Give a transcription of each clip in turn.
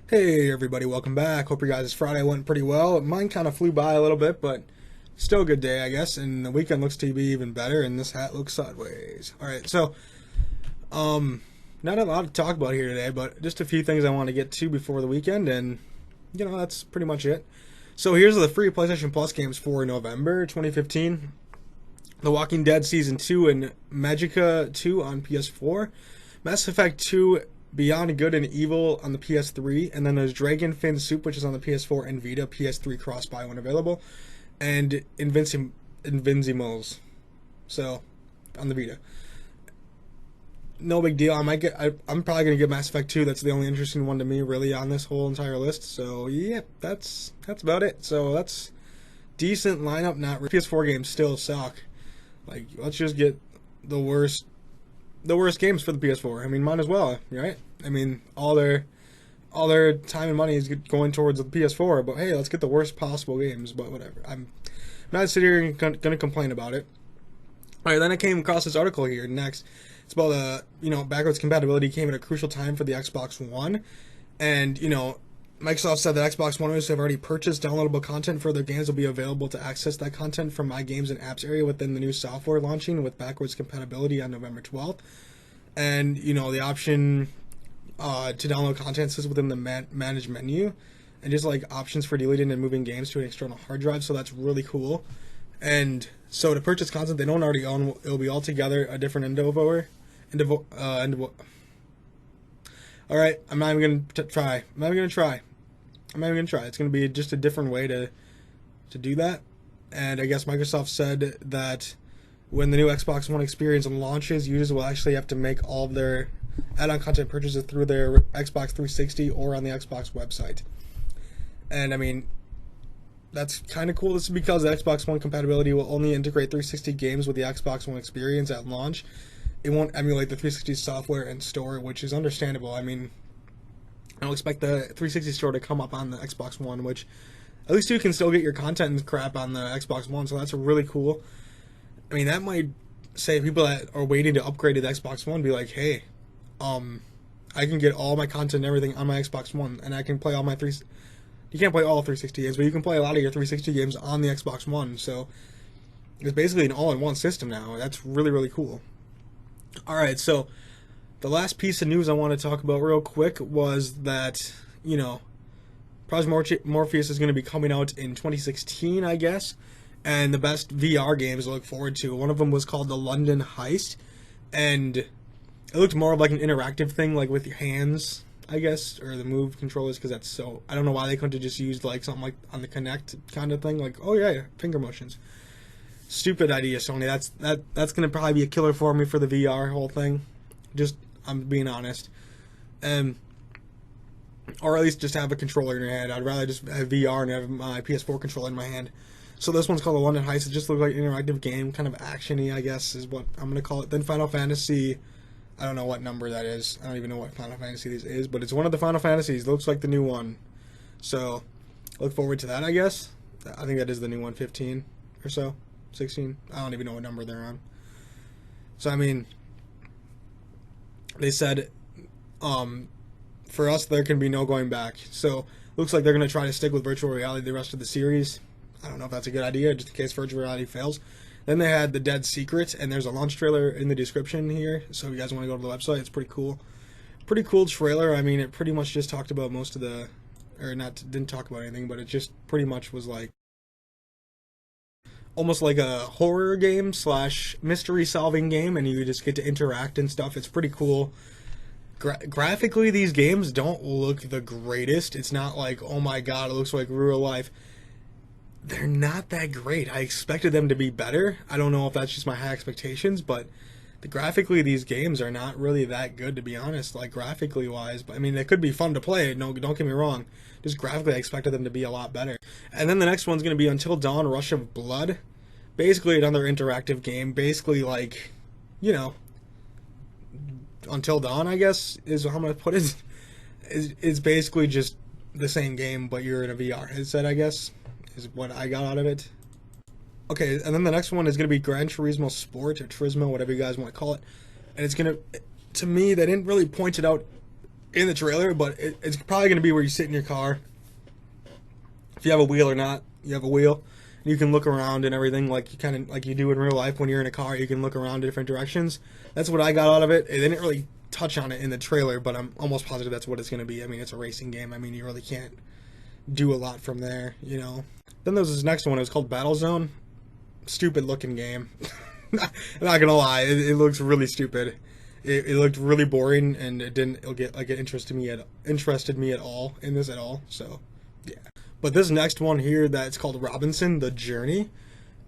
Hey everybody, welcome back. Hope your guys' Friday went pretty well. Mine kind of flew by a little bit, but still a good day, I guess. And the weekend looks to be even better, and this hat looks sideways. All right, so not a lot to talk about here today, but just a few things I want to get to before the weekend, and that's pretty much it. So here's the free PlayStation Plus games for November 2015: The Walking Dead Season 2 and Magicka 2 on PS4, Mass Effect 2 Beyond Good and Evil on the PS3, and then there's Dragon Fin Soup, which is on the PS4 and Vita, PS3 cross-buy when available, and Invincimals, so on the Vita. No big deal. I'm probably gonna get Mass Effect 2. That's the only interesting one to me, really, on this whole entire list. So yeah, that's about it. So that's decent lineup. Not PS4 games still suck. Like, let's just get the worst games for the PS4. I mean, might as well, right? I mean, all their time and money is going towards the PS4, but hey, let's get the worst possible games. But whatever. I'm not sitting here and gonna complain about it. All right, then I came across this article here next. It's about backwards compatibility came at a crucial time for the Xbox One, and Microsoft said that Xbox One owners have already purchased downloadable content for their games will be available to access that content from My Games and Apps area within the new software launching with backwards compatibility on November 12th. And, the option to download content sits within the manage menu, and just like options for deleting and moving games to an external hard drive, so that's really cool. And so to purchase content they don't already own, it'll be altogether a different endeavor. All right, I'm not even gonna try. It's gonna be just a different way to do that. And I guess Microsoft said that when the new Xbox One experience launches, users will actually have to make all of their add-on content purchases through their Xbox 360 or on the Xbox website. And I mean, that's kind of cool. This is because the Xbox One compatibility will only integrate 360 games with the Xbox One experience at launch. It won't emulate the 360 software and store, which is understandable. I mean, I don't expect the 360 store to come up on the Xbox One, which at least you can still get your content and crap on the Xbox One, so that's really cool. I mean, that might say people that are waiting to upgrade to the Xbox One be like, hey, I can get all my content and everything on my Xbox One, and I can play all my You can't play all 360 games, but you can play a lot of your 360 games on the Xbox One, so it's basically an all-in-one system now. That's really, really cool. Alright, so the last piece of news I want to talk about real quick was that, Project Morpheus is going to be coming out in 2016, I guess, and the best VR games to look forward to. One of them was called the London Heist, and it looked more like an interactive thing, like with your hands, I guess, or the Move controllers, because that's so... I don't know why they couldn't have just used, like, something like on the Kinect kind of thing, like, oh yeah, finger motions. Stupid idea, Sony. That's gonna probably be a killer for me for the VR whole thing. I'm being honest. Or at least just have a controller in your hand. I'd rather just have VR and have my PS4 controller in my hand. So this one's called the London Heist. It just looks like an interactive game, kind of action-y, I guess, is what I'm gonna call it. Then Final Fantasy, I don't know what number that is. I don't even know what Final Fantasy this is, but it's one of the Final Fantasies. It looks like the new one. So look forward to that, I guess. I think that is the new one, 15 or so. 16. I don't even know what number they're on. So I mean, they said for us there can be no going back. So looks like they're going to try to stick with virtual reality the rest of the series. I don't know if that's a good idea, just in case virtual reality fails. Then they had The Dead Secret, and there's a launch trailer in the description here, so if you guys want to go to the website, it's pretty cool. Pretty cool trailer. I mean, it pretty much just talked about most of the, or not, didn't talk about anything, but it just pretty much was like almost like a horror game / mystery solving game, and you just get to interact and stuff. It's pretty cool. Graphically, these games don't look the greatest. It's not like, oh my god, it looks like real life. They're not that great. I expected them to be better. I don't know if that's just my high expectations, but graphically these games are not really that good, to be honest, like graphically wise. But I mean, they could be fun to play. No, don't get me wrong. Just graphically, I expected them to be a lot better. And then the next one's going to be Until Dawn: Rush of Blood. Basically another interactive game. Basically, like, Until Dawn, I guess, is how I'm going to put it. It's basically just the same game, but you're in a VR headset, I guess, is what I got out of it. Okay, and then the next one is going to be Granturismo Sport, or Turismo, whatever you guys want to call it. And it's going to me, they didn't really point it out in the trailer, but it's probably going to be where you sit in your car. If you have a wheel or not, you have a wheel. You can look around and everything like you do in real life when you're in a car. You can look around in different directions. That's what I got out of it. They didn't really touch on it in the trailer, but I'm almost positive that's what it's going to be. I mean, it's a racing game. I mean, you really can't do a lot from there, you know. Then there's this next one. It was called Battlezone. Stupid looking game. I'm not gonna lie, it looks really stupid. It looked really boring, and it interested me at all in this at all. So yeah. But this next one here, that's called Robinson: The Journey,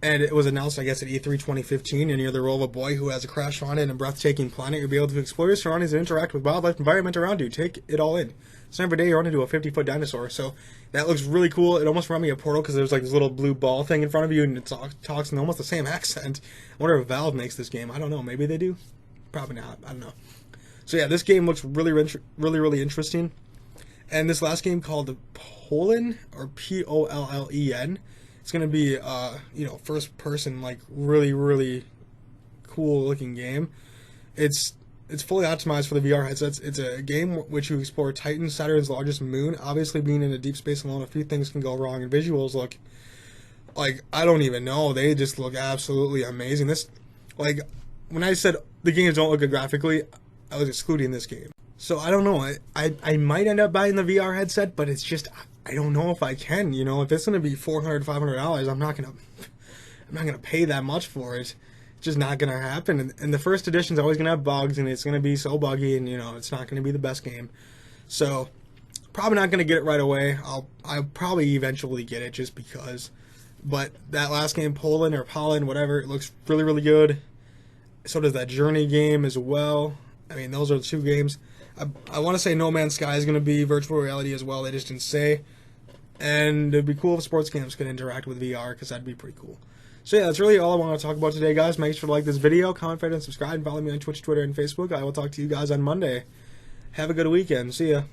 and it was announced, I guess, at E3 2015. And you're the role of a boy who has a crash landed in a breathtaking planet. You'll be able to explore your surroundings and interact with wildlife environment around you. Take it all in. So every day you run into a 50-foot dinosaur. So that looks really cool. It almost reminded me of Portal because there's like this little blue ball thing in front of you, and it talks in almost the same accent. I wonder if Valve makes this game. I don't know. Maybe they do. Probably not. I don't know. So yeah, this game looks really interesting. And this last game called Pollen, or Pollen, it's gonna be first person, like really cool looking game. It's fully optimized for the VR headsets. It's a game which you explore Titan, Saturn's largest moon. Obviously, being in a deep space alone, a few things can go wrong, and visuals look like, I don't even know. They just look absolutely amazing. This, like, when I said the games don't look good graphically, I was excluding this game. So I don't know. I might end up buying the VR headset, but it's just, I don't know if I can. You know, if it's gonna be $400, $500, I'm not gonna pay that much for it. It's just not gonna happen. And the first edition's always gonna have bugs, and it's gonna be so buggy, and it's not gonna be the best game. So probably not gonna get it right away. I'll probably eventually get it just because. But that last game, Pollen or Pollen, whatever, it looks really good. So does that Journey game as well. I mean, those are the two games. I want to say No Man's Sky is going to be virtual reality as well. They just didn't say. And it'd be cool if sports games could interact with VR, because that'd be pretty cool. So yeah, that's really all I want to talk about today, guys. Make sure to like this video, comment, favorite, and subscribe, and follow me on Twitch, Twitter, and Facebook. I will talk to you guys on Monday. Have a good weekend. See ya.